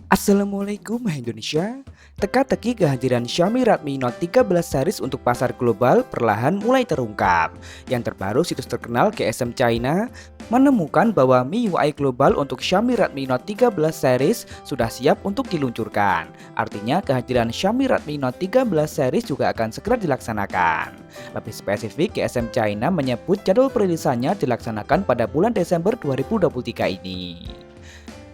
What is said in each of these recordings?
Assalamualaikum Indonesia. Teka-teki kehadiran Xiaomi Redmi Note 13 series untuk pasar global perlahan mulai terungkap. Yang terbaru, situs terkenal GSM China menemukan bahwa MIUI global untuk Xiaomi Redmi Note 13 series sudah siap untuk diluncurkan. Artinya kehadiran Xiaomi Redmi Note 13 series juga akan segera dilaksanakan. Lebih spesifik, GSM China menyebut jadwal perilisannya dilaksanakan pada bulan Desember 2023 ini.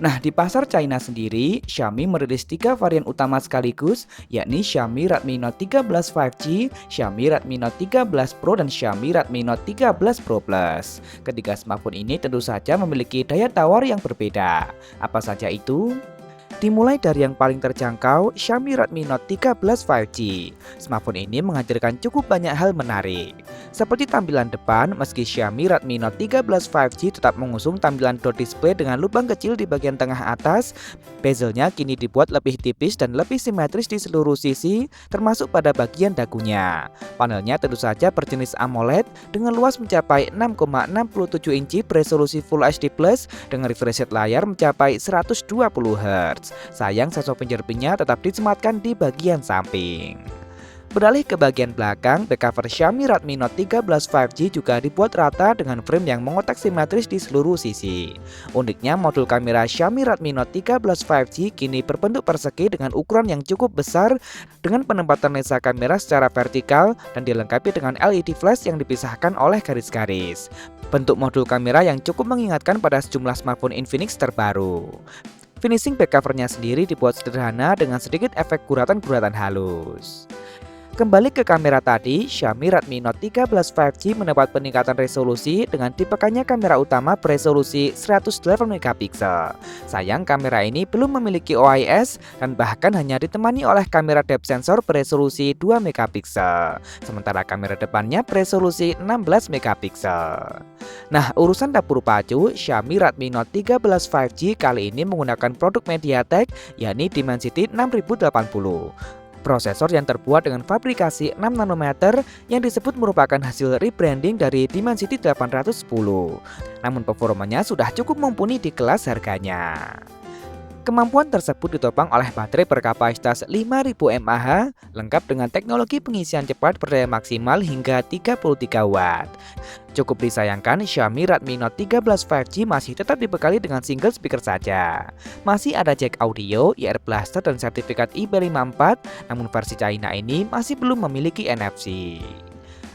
Nah, di pasar China sendiri, Xiaomi merilis 3 varian utama sekaligus, yakni Xiaomi Redmi Note 13 5G, Xiaomi Redmi Note 13 Pro, dan Xiaomi Redmi Note 13 Pro Plus. Ketiga smartphone ini tentu saja memiliki daya tawar yang berbeda. Apa saja itu? Dimulai dari yang paling terjangkau, Xiaomi Redmi Note 13 5G. Smartphone ini menghadirkan cukup banyak hal menarik. Seperti tampilan depan, meski Xiaomi Redmi Note 13 5G tetap mengusung tampilan dot display dengan lubang kecil di bagian tengah atas, bezelnya kini dibuat lebih tipis dan lebih simetris di seluruh sisi, termasuk pada bagian dagunya. Panelnya tentu saja berjenis AMOLED dengan luas mencapai 6,67 inci beresolusi Full HD Plus dengan refresh rate layar mencapai 120 Hz. Sayang, sensor fingerprintnya tetap disematkan di bagian samping. Beralih ke bagian belakang, back cover Xiaomi Redmi Note 13 5G juga dibuat rata dengan frame yang mengotak simetris di seluruh sisi. Uniknya, modul kamera Xiaomi Redmi Note 13 5G kini berbentuk persegi dengan ukuran yang cukup besar dengan penempatan lensa kamera secara vertikal dan dilengkapi dengan LED flash yang dipisahkan oleh garis-garis. Bentuk modul kamera yang cukup mengingatkan pada sejumlah smartphone Infinix terbaru. Finishing back covernya sendiri dibuat sederhana dengan sedikit efek guratan-guratan halus. Kembali ke kamera tadi, Xiaomi Redmi Note 13 5G mendapat peningkatan resolusi dengan dipekannya kamera utama beresolusi 108 megapiksel. Sayang, kamera ini belum memiliki OIS dan bahkan hanya ditemani oleh kamera depth sensor beresolusi 2 megapiksel. Sementara kamera depannya beresolusi 16 megapiksel. Nah, urusan dapur pacu, Xiaomi Redmi Note 13 5G kali ini menggunakan produk MediaTek, yakni Dimensity 6080. Prosesor yang terbuat dengan fabrikasi 6 nanometer yang disebut merupakan hasil rebranding dari Dimensity 810. Namun performanya sudah cukup mumpuni di kelas harganya. Kemampuan tersebut ditopang oleh baterai berkapasitas 5000 mAh, lengkap dengan teknologi pengisian cepat berdaya maksimal hingga 33 watt. Cukup disayangkan, Xiaomi Redmi Note 13 5G masih tetap dibekali dengan single speaker saja. Masih ada jack audio, ear blaster, dan sertifikat IP54, namun versi China ini masih belum memiliki NFC.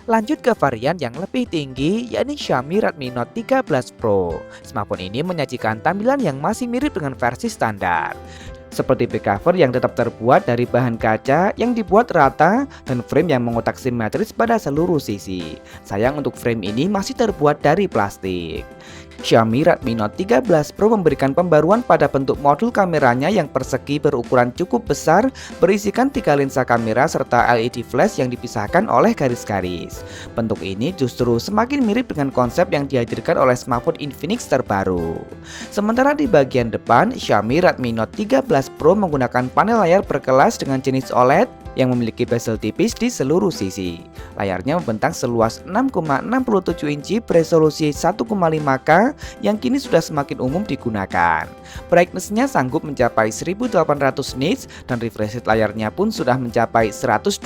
Lanjut ke varian yang lebih tinggi, yakni Xiaomi Redmi Note 13 Pro. Smartphone ini menyajikan tampilan yang masih mirip dengan versi standar. Seperti back cover yang tetap terbuat dari bahan kaca yang dibuat rata dan frame yang mengotak simetris pada seluruh sisi. Sayang, untuk frame ini masih terbuat dari plastik. Xiaomi Redmi Note 13 Pro memberikan pembaruan pada bentuk modul kameranya yang persegi berukuran cukup besar, berisikan 3 lensa kamera serta LED flash yang dipisahkan oleh garis-garis. Bentuk ini justru semakin mirip dengan konsep yang dihadirkan oleh smartphone Infinix terbaru. Sementara di bagian depan, Xiaomi Redmi Note 13 Pro menggunakan panel layar berkelas dengan jenis OLED yang memiliki bezel tipis di seluruh sisi. Layarnya membentang seluas 6,67 inci beresolusi 1,5K yang kini sudah semakin umum digunakan. Brightness-nya sanggup mencapai 1800 nits dan refresh rate layarnya pun sudah mencapai 120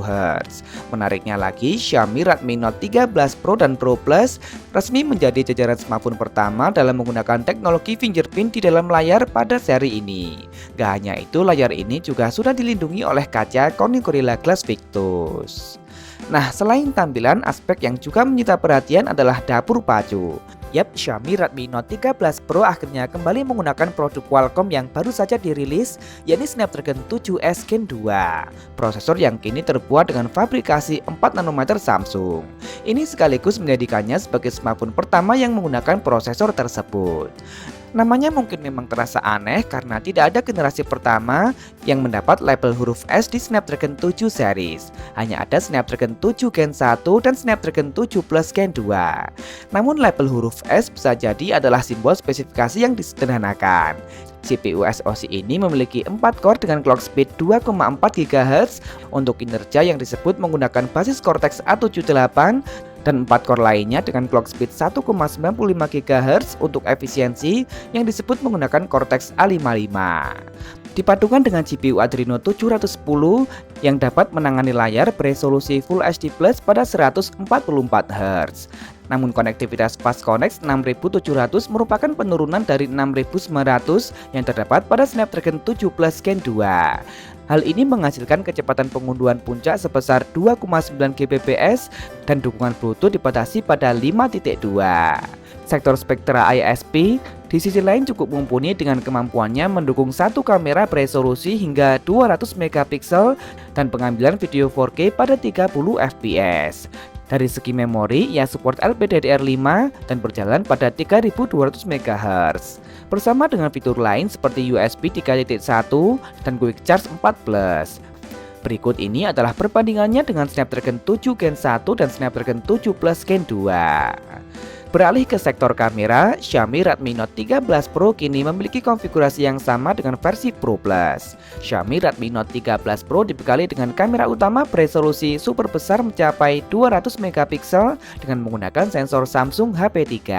Hz. Menariknya lagi, Xiaomi Redmi Note 13 Pro dan Pro Plus resmi menjadi jajaran smartphone pertama dalam menggunakan teknologi fingerprint di dalam layar pada seri ini. Gak hanya itu, layar ini juga sudah dilindungi oleh kaca Corning Gorilla Glass Victus. Nah, selain tampilan, aspek yang juga menyita perhatian adalah dapur pacu. Yap, Xiaomi Redmi Note 13 Pro akhirnya kembali menggunakan produk Qualcomm yang baru saja dirilis, yakni Snapdragon 7S Gen 2. Prosesor yang kini terbuat dengan fabrikasi 4 nanometer Samsung. Ini sekaligus menjadikannya sebagai smartphone pertama yang menggunakan prosesor tersebut. Namanya mungkin memang terasa aneh karena tidak ada generasi pertama yang mendapat label huruf S di Snapdragon 7 series. Hanya ada Snapdragon 7 Gen 1 dan Snapdragon 7 Plus Gen 2. Namun label huruf S bisa jadi adalah simbol spesifikasi yang disederhanakan. CPU SoC ini memiliki 4 core dengan clock speed 2,4 GHz untuk kinerja yang disebut menggunakan basis Cortex A78 dan 4 core lainnya dengan clock speed 1,95 GHz untuk efisiensi yang disebut menggunakan Cortex A55. Dipadukan dengan GPU Adreno 710 yang dapat menangani layar beresolusi Full HD Plus pada 144 Hz. Namun konektivitas Fast Connect 6700 merupakan penurunan dari 6900 yang terdapat pada Snapdragon 7 Plus Gen 2. Hal ini menghasilkan kecepatan pengunduhan puncak sebesar 2,9 Gbps dan dukungan Bluetooth dibatasi pada 5.2. Sektor spektra ISP di sisi lain cukup mumpuni dengan kemampuannya mendukung satu kamera beresolusi hingga 200 megapiksel dan pengambilan video 4K pada 30 fps. Dari segi memori, ia support LPDDR5 dan berjalan pada 3200 MHz. Bersama dengan fitur lain seperti USB 3.1 dan Quick Charge 4+. Berikut ini adalah perbandingannya dengan Snapdragon 7 Gen 1 dan Snapdragon 7 Plus Gen 2. Beralih ke sektor kamera, Xiaomi Redmi Note 13 Pro kini memiliki konfigurasi yang sama dengan versi Pro Plus. Xiaomi Redmi Note 13 Pro dibekali dengan kamera utama beresolusi super besar mencapai 200 megapiksel dengan menggunakan sensor Samsung HP3.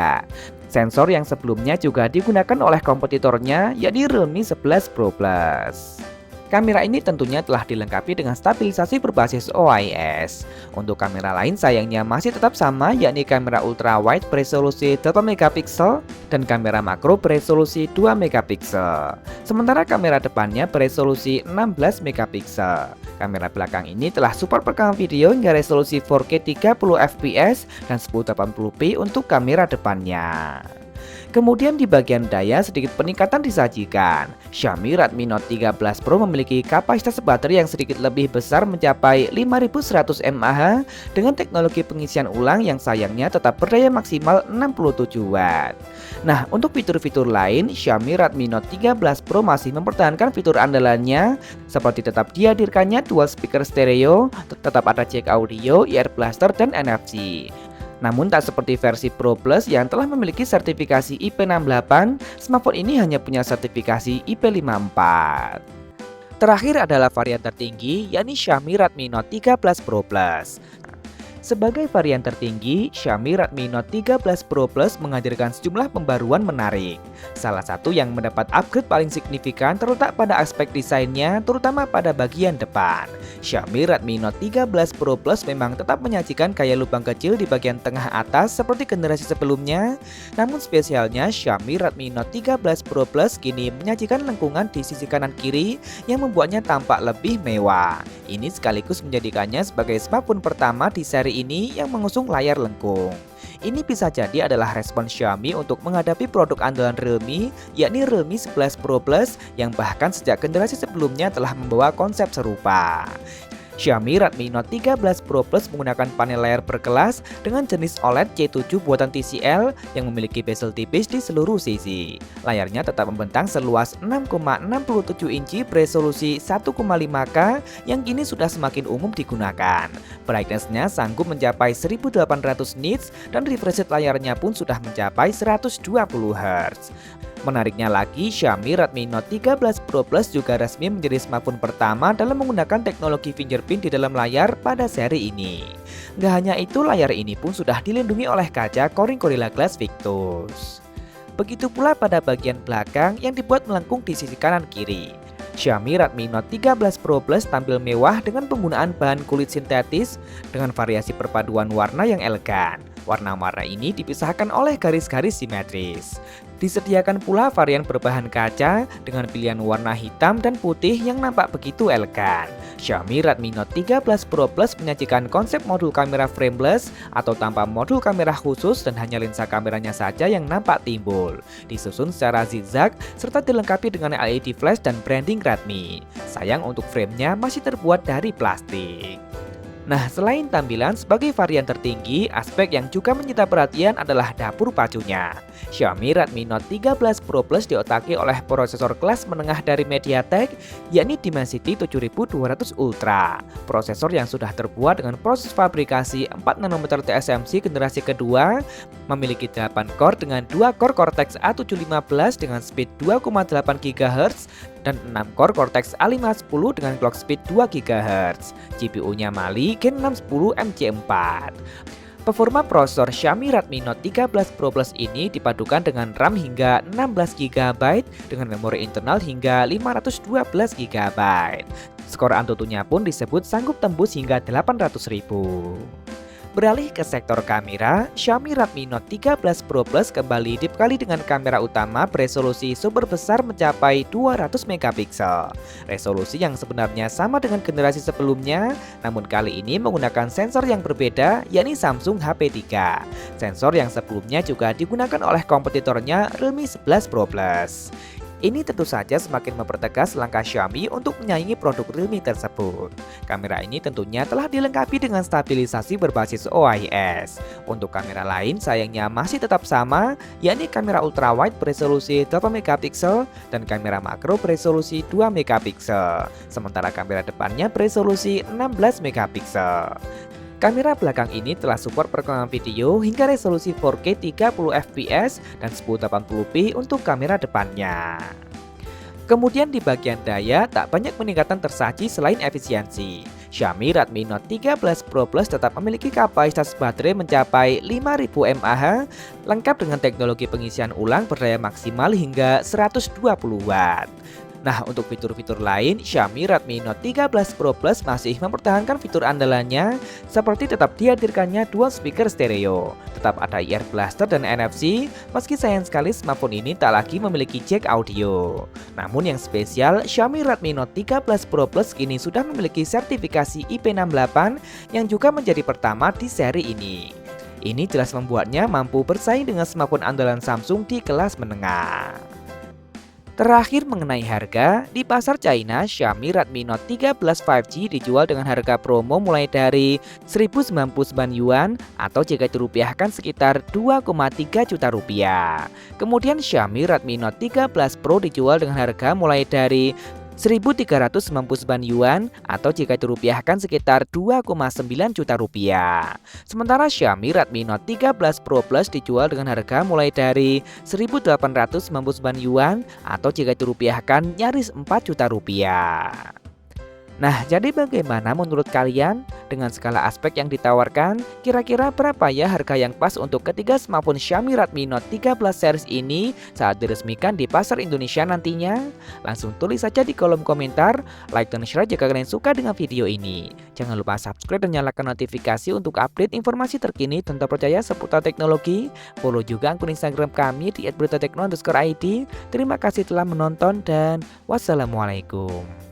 Sensor yang sebelumnya juga digunakan oleh kompetitornya yakni Realme 11 Pro Plus. Kamera ini tentunya telah dilengkapi dengan stabilisasi berbasis OIS. Untuk kamera lain sayangnya masih tetap sama, yakni kamera ultra wide beresolusi 8 megapiksel dan kamera makro beresolusi 2 megapiksel. Sementara kamera depannya beresolusi 16 megapiksel. Kamera belakang ini telah support perekaman video hingga resolusi 4K 30 fps dan 1080p untuk kamera depannya. Kemudian di bagian daya sedikit peningkatan disajikan. Xiaomi Redmi Note 13 Pro memiliki kapasitas baterai yang sedikit lebih besar mencapai 5100 mAh dengan teknologi pengisian ulang yang sayangnya tetap berdaya maksimal 67 Watt. Nah, untuk fitur-fitur lain, Xiaomi Redmi Note 13 Pro masih mempertahankan fitur andalannya seperti tetap dihadirkannya dual speaker stereo, tetap ada jack audio, ear blaster, dan NFC. Namun tak seperti versi Pro Plus yang telah memiliki sertifikasi IP68, smartphone ini hanya punya sertifikasi IP54. Terakhir adalah varian tertinggi, yakni Xiaomi Redmi Note 13 Pro Plus. Sebagai varian tertinggi, Xiaomi Redmi Note 13 Pro Plus menghadirkan sejumlah pembaruan menarik. Salah satu yang mendapat upgrade paling signifikan terletak pada aspek desainnya, terutama pada bagian depan. Xiaomi Redmi Note 13 Pro Plus memang tetap menyajikan gaya lubang kecil di bagian tengah atas seperti generasi sebelumnya. Namun spesialnya, Xiaomi Redmi Note 13 Pro Plus kini menyajikan lengkungan di sisi kanan kiri yang membuatnya tampak lebih mewah. Ini sekaligus menjadikannya sebagai smartphone pertama di seri ini yang mengusung layar lengkung. Ini bisa jadi adalah respon Xiaomi untuk menghadapi produk andalan Realme, yakni Realme 11 Pro Plus yang bahkan sejak generasi sebelumnya telah membawa konsep serupa. Xiaomi Redmi Note 13 Pro Plus menggunakan panel layar berkelas dengan jenis OLED C7 buatan TCL yang memiliki bezel tipis di seluruh sisi. Layarnya tetap membentang seluas 6,67 inci beresolusi 1,5K yang kini sudah semakin umum digunakan. Brightness-nya sanggup mencapai 1800 nits dan refresh rate layarnya pun sudah mencapai 120 Hz. Menariknya lagi, Xiaomi Redmi Note 13 Pro Plus juga resmi menjadi smartphone pertama dalam menggunakan teknologi fingerprint di dalam layar pada seri ini. Gak hanya itu, layar ini pun sudah dilindungi oleh kaca Corning Gorilla Glass Victus. Begitu pula pada bagian belakang yang dibuat melengkung di sisi kanan kiri. Xiaomi Redmi Note 13 Pro Plus tampil mewah dengan penggunaan bahan kulit sintetis dengan variasi perpaduan warna yang elegan. Warna-warna ini dipisahkan oleh garis-garis simetris. Disediakan pula varian berbahan kaca dengan pilihan warna hitam dan putih yang nampak begitu elegan. Xiaomi Redmi Note 13 Pro Plus menyajikan konsep modul kamera frameless atau tanpa modul kamera khusus dan hanya lensa kameranya saja yang nampak timbul. Disusun secara zigzag serta dilengkapi dengan LED flash dan branding Redmi. Sayang untuk framenya masih terbuat dari plastik. Nah, selain tampilan sebagai varian tertinggi, aspek yang juga menyita perhatian adalah dapur pacunya. Xiaomi Redmi Note 13 Pro Plus diotaki oleh prosesor kelas menengah dari MediaTek, yakni Dimensity 7200 Ultra. Prosesor yang sudah terbuat dengan proses fabrikasi 4 nanometer TSMC generasi kedua, memiliki 8 core dengan 2 core Cortex A715 dengan speed 2,8 GHz dan 6 core Cortex A510 dengan clock speed 2 GHz. GPU-nya Mali Gen 610 MC4. Performa prosesor Xiaomi Redmi Note 13 Pro Plus ini dipadukan dengan RAM hingga 16 GB dengan memori internal hingga 512 GB. Skor Antutunya pun disebut sanggup tembus hingga 800.000. Beralih ke sektor kamera, Xiaomi Redmi Note 13 Pro Plus kembali dibekali dengan kamera utama beresolusi super besar mencapai 200 megapiksel. Resolusi yang sebenarnya sama dengan generasi sebelumnya, namun kali ini menggunakan sensor yang berbeda, yakni Samsung HP3. Sensor yang sebelumnya juga digunakan oleh kompetitornya Realme 11 Pro Plus. Ini tentu saja semakin mempertegas langkah Xiaomi untuk menyaingi produk Realme tersebut. Kamera ini tentunya telah dilengkapi dengan stabilisasi berbasis OIS. Untuk kamera lain sayangnya masih tetap sama, yakni kamera ultrawide beresolusi 8 megapiksel dan kamera makro beresolusi 2 megapiksel. Sementara kamera depannya beresolusi 16 megapiksel. Kamera belakang ini telah support perekaman video hingga resolusi 4K 30fps dan 1080p untuk kamera depannya. Kemudian di bagian daya, tak banyak peningkatan tersaji selain efisiensi. Xiaomi Redmi Note 13 Pro Plus tetap memiliki kapasitas baterai mencapai 5000 mAh, lengkap dengan teknologi pengisian ulang berdaya maksimal hingga 120 Watt. Nah, untuk fitur-fitur lain, Xiaomi Redmi Note 13 Pro Plus masih mempertahankan fitur andalannya seperti tetap dihadirkannya dual speaker stereo, tetap ada ear blaster dan NFC, meski sayang sekali smartphone ini tak lagi memiliki jack audio. Namun yang spesial, Xiaomi Redmi Note 13 Pro Plus kini sudah memiliki sertifikasi IP68 yang juga menjadi pertama di seri ini. Ini jelas membuatnya mampu bersaing dengan smartphone andalan Samsung di kelas menengah. Terakhir mengenai harga, di pasar China, Xiaomi Redmi Note 13 5G dijual dengan harga promo mulai dari 1099 yuan atau jika dirupiahkan sekitar 2,3 juta rupiah. Kemudian Xiaomi Redmi Note 13 Pro dijual dengan harga mulai dari 1.399 yuan atau jika dirupiahkan sekitar 2,9 juta rupiah. Sementara Xiaomi Redmi Note 13 Pro Plus dijual dengan harga mulai dari 1.899 yuan atau jika dirupiahkan nyaris 4 juta rupiah. Nah, jadi bagaimana menurut kalian? Dengan segala aspek yang ditawarkan, kira-kira berapa ya harga yang pas untuk ketiga smartphone Xiaomi Redmi Note 13 series ini saat diresmikan di pasar Indonesia nantinya? Langsung tulis saja di kolom komentar, like dan share jika kalian suka dengan video ini. Jangan lupa subscribe dan nyalakan notifikasi untuk update informasi terkini dan terpercaya seputar teknologi. Follow juga akun Instagram kami di @beritatekno_id. Terima kasih telah menonton dan wassalamualaikum.